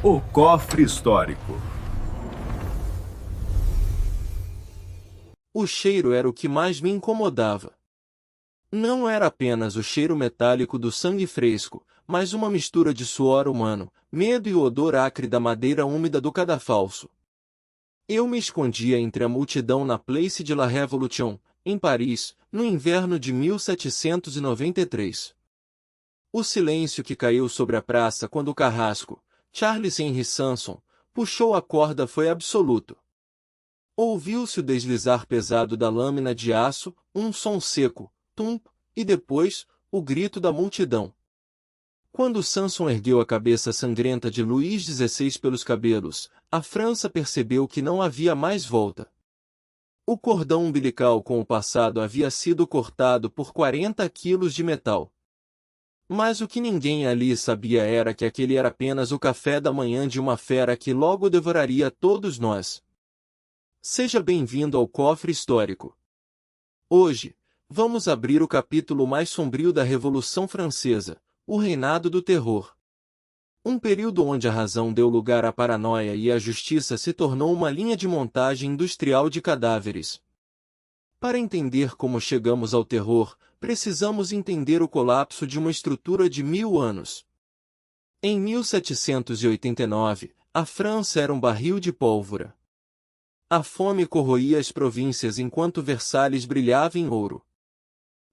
O cofre histórico. O cheiro era o que mais me incomodava. Não era apenas o cheiro metálico do sangue fresco, mas uma mistura de suor humano, medo e o odor acre da madeira úmida do cadafalso. Eu me escondia entre a multidão na Place de la Révolution, em Paris, no inverno de 1793. O silêncio que caiu sobre a praça quando o carrasco, Charles Henry Sanson, puxou a corda foi absoluto. Ouviu-se o deslizar pesado da lâmina de aço, um som seco, tump, e depois, o grito da multidão. Quando Sanson ergueu a cabeça sangrenta de Luís XVI pelos cabelos, a França percebeu que não havia mais volta. O cordão umbilical com o passado havia sido cortado por 40 quilos de metal. Mas o que ninguém ali sabia era que aquele era apenas o café da manhã de uma fera que logo devoraria todos nós. Seja bem-vindo ao Cofre Histórico. Hoje, vamos abrir o capítulo mais sombrio da Revolução Francesa, o Reinado do Terror. Um período onde a razão deu lugar à paranoia e a justiça se tornou uma linha de montagem industrial de cadáveres. Para entender como chegamos ao terror, precisamos entender o colapso de uma estrutura de 1000 anos. Em 1789, a França era um barril de pólvora. A fome corroía as províncias enquanto Versalhes brilhava em ouro.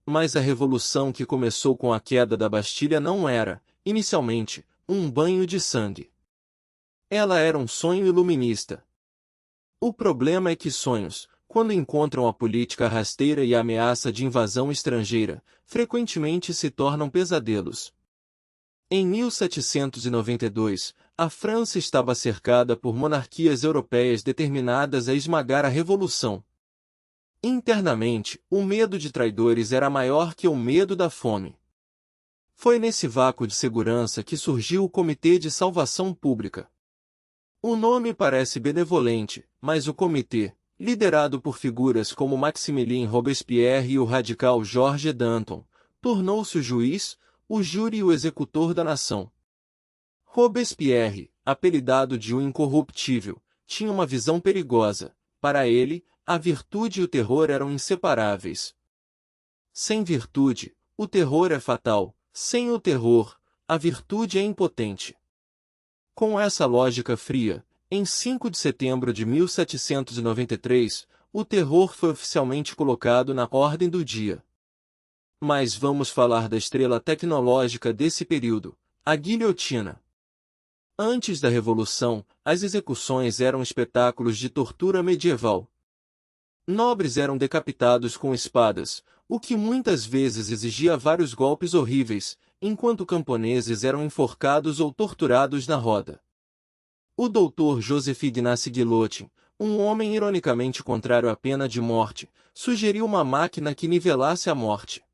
Mas a revolução que começou com a queda da Bastilha não era, inicialmente, um banho de sangue. Ela era um sonho iluminista. O problema é que sonhos, quando encontram a política rasteira e a ameaça de invasão estrangeira, frequentemente se tornam pesadelos. Em 1792, a França estava cercada por monarquias europeias determinadas a esmagar a revolução. Internamente, o medo de traidores era maior que o medo da fome. Foi nesse vácuo de segurança que surgiu o Comitê de Salvação Pública. O nome parece benevolente, mas o comitê, liderado por figuras como Maximilien Robespierre e o radical Georges Danton, tornou-se o juiz, o júri e o executor da nação. Robespierre, apelidado de o Incorruptível, tinha uma visão perigosa. Para ele, a virtude e o terror eram inseparáveis. Sem virtude, o terror é fatal. Sem o terror, a virtude é impotente. Com essa lógica fria, em 5 de setembro de 1793, o terror foi oficialmente colocado na ordem do dia. Mas vamos falar da estrela tecnológica desse período, a guilhotina. Antes da Revolução, as execuções eram espetáculos de tortura medieval. Nobres eram decapitados com espadas, o que muitas vezes exigia vários golpes horríveis, enquanto camponeses eram enforcados ou torturados na roda. O doutor Joseph Ignace Guillotin, um homem ironicamente contrário à pena de morte, sugeriu uma máquina que nivelasse a morte.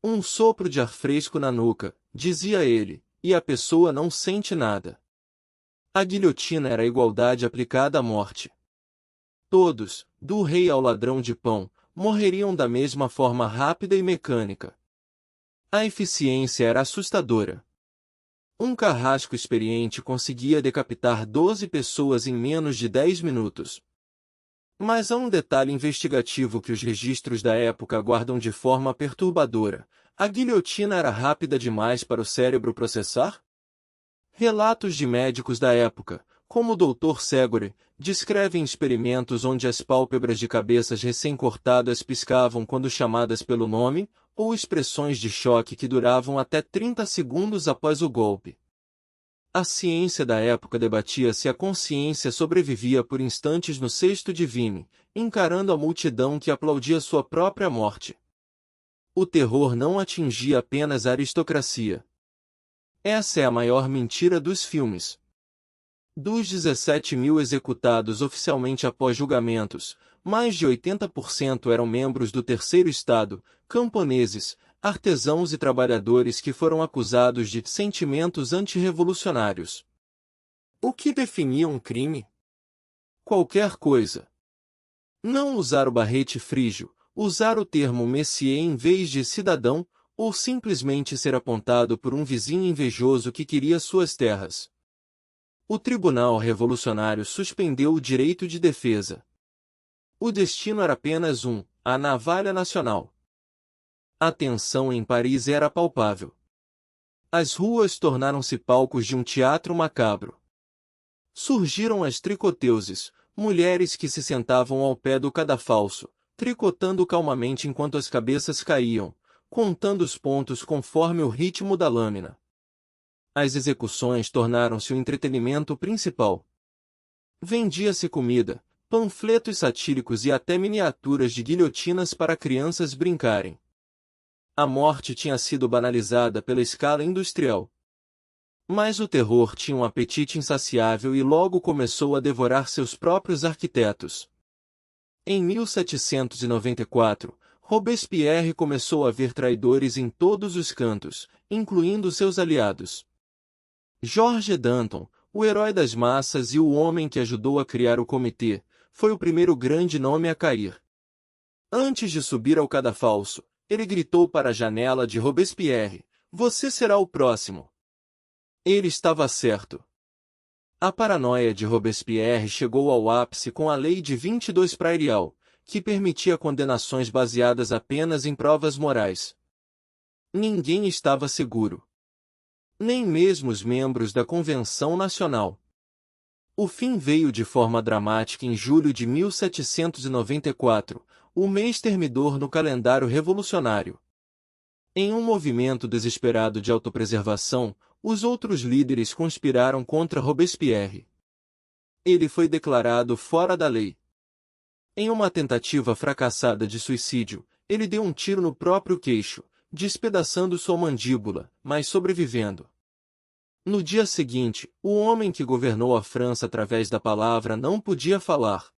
Um sopro de ar fresco na nuca, dizia ele, e a pessoa não sente nada. A guilhotina era a igualdade aplicada à morte. Todos, do rei ao ladrão de pão, morreriam da mesma forma rápida e mecânica. A eficiência era assustadora. Um carrasco experiente conseguia decapitar 12 pessoas em menos de 10 minutos. Mas há um detalhe investigativo que os registros da época guardam de forma perturbadora: a guilhotina era rápida demais para o cérebro processar? Relatos de médicos da época, como o Dr. Segure, descrevem experimentos onde as pálpebras de cabeças recém-cortadas piscavam quando chamadas pelo nome, ou expressões de choque que duravam até 30 segundos após o golpe. A ciência da época debatia se a consciência sobrevivia por instantes no cesto divino, encarando a multidão que aplaudia sua própria morte. O terror não atingia apenas a aristocracia. Essa é a maior mentira dos filmes. Dos 17.000 executados oficialmente após julgamentos, mais de 80% eram membros do terceiro estado, camponeses, artesãos e trabalhadores que foram acusados de sentimentos antirrevolucionários. O que definia um crime? Qualquer coisa. Não usar o barrete frígio, usar o termo messier em vez de cidadão, ou simplesmente ser apontado por um vizinho invejoso que queria suas terras. O Tribunal Revolucionário suspendeu o direito de defesa. O destino era apenas a navalha nacional. A tensão em Paris era palpável. As ruas tornaram-se palcos de um teatro macabro. Surgiram as tricoteuses, mulheres que se sentavam ao pé do cadafalso, tricotando calmamente enquanto as cabeças caíam, contando os pontos conforme o ritmo da lâmina. As execuções tornaram-se o entretenimento principal. Vendia-se comida, panfletos satíricos e até miniaturas de guilhotinas para crianças brincarem. A morte tinha sido banalizada pela escala industrial. Mas o terror tinha um apetite insaciável e logo começou a devorar seus próprios arquitetos. Em 1794, Robespierre começou a ver traidores em todos os cantos, incluindo seus aliados. Georges Danton, o herói das massas e o homem que ajudou a criar o comitê, foi o primeiro grande nome a cair. Antes de subir ao cadafalso, ele gritou para a janela de Robespierre: "Você será o próximo." Ele estava certo. A paranoia de Robespierre chegou ao ápice com a Lei de 22 Prairial, que permitia condenações baseadas apenas em provas morais. Ninguém estava seguro. Nem mesmo os membros da Convenção Nacional. O fim veio de forma dramática em julho de 1794, o mês termidor no calendário revolucionário. Em um movimento desesperado de autopreservação, os outros líderes conspiraram contra Robespierre. Ele foi declarado fora da lei. Em uma tentativa fracassada de suicídio, ele deu um tiro no próprio queixo, despedaçando sua mandíbula, mas sobrevivendo. No dia seguinte, o homem que governou a França através da palavra não podia falar.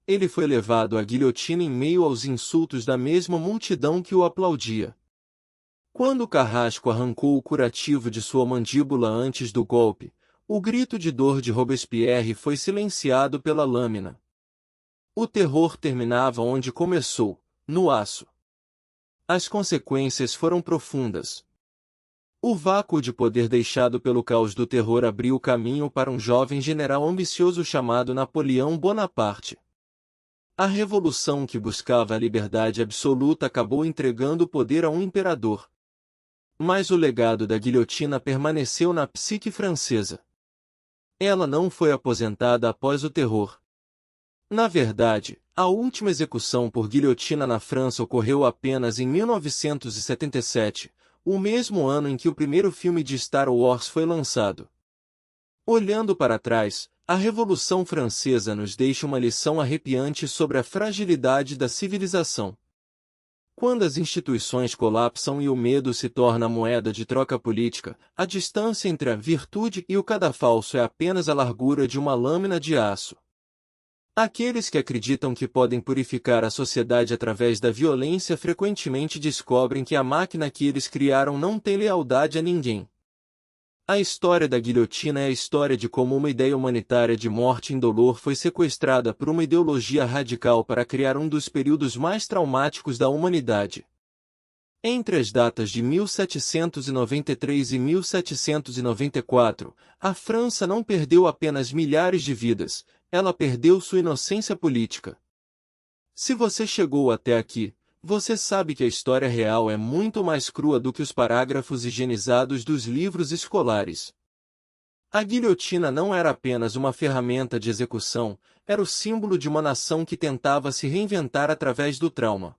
Ele foi levado à guilhotina em meio aos insultos da mesma multidão que o aplaudia. Quando o carrasco arrancou o curativo de sua mandíbula antes do golpe, o grito de dor de Robespierre foi silenciado pela lâmina. O terror terminava onde começou, no aço. As consequências foram profundas. O vácuo de poder deixado pelo caos do terror abriu o caminho para um jovem general ambicioso chamado Napoleão Bonaparte. A revolução que buscava a liberdade absoluta acabou entregando o poder a um imperador. Mas o legado da guilhotina permaneceu na psique francesa. Ela não foi aposentada após o terror. Na verdade, a última execução por guilhotina na França ocorreu apenas em 1977, o mesmo ano em que o primeiro filme de Star Wars foi lançado. Olhando para trás, a Revolução Francesa nos deixa uma lição arrepiante sobre a fragilidade da civilização. Quando as instituições colapsam e o medo se torna a moeda de troca política, a distância entre a virtude e o cadafalso é apenas a largura de uma lâmina de aço. Aqueles que acreditam que podem purificar a sociedade através da violência frequentemente descobrem que a máquina que eles criaram não tem lealdade a ninguém. A história da guilhotina é a história de como uma ideia humanitária de morte indolor foi sequestrada por uma ideologia radical para criar um dos períodos mais traumáticos da humanidade. Entre as datas de 1793 e 1794, a França não perdeu apenas milhares de vidas, ela perdeu sua inocência política. Se você chegou até aqui, você sabe que a história real é muito mais crua do que os parágrafos higienizados dos livros escolares. A guilhotina não era apenas uma ferramenta de execução, era o símbolo de uma nação que tentava se reinventar através do trauma.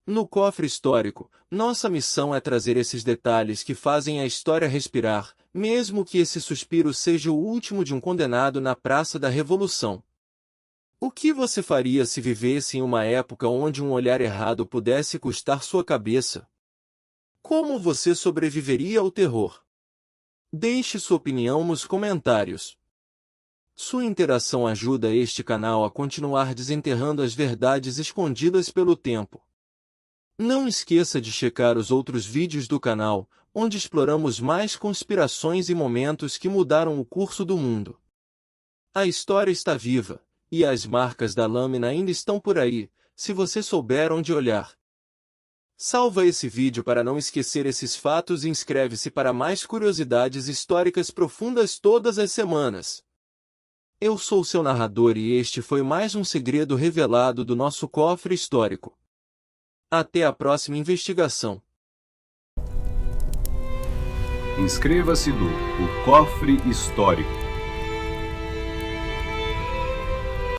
No cofre histórico, nossa missão é trazer esses detalhes que fazem a história respirar, mesmo que esse suspiro seja o último de um condenado na Praça da Revolução. O que você faria se vivesse em uma época onde um olhar errado pudesse custar sua cabeça? Como você sobreviveria ao terror? Deixe sua opinião nos comentários. Sua interação ajuda este canal a continuar desenterrando as verdades escondidas pelo tempo. Não esqueça de checar os outros vídeos do canal, onde exploramos mais conspirações e momentos que mudaram o curso do mundo. A história está viva. E as marcas da lâmina ainda estão por aí, se você souber onde olhar. Salva esse vídeo para não esquecer esses fatos e inscreve-se para mais curiosidades históricas profundas todas as semanas. Eu sou seu narrador e este foi mais um segredo revelado do nosso cofre histórico. Até a próxima investigação. Inscreva-se no O Cofre Histórico.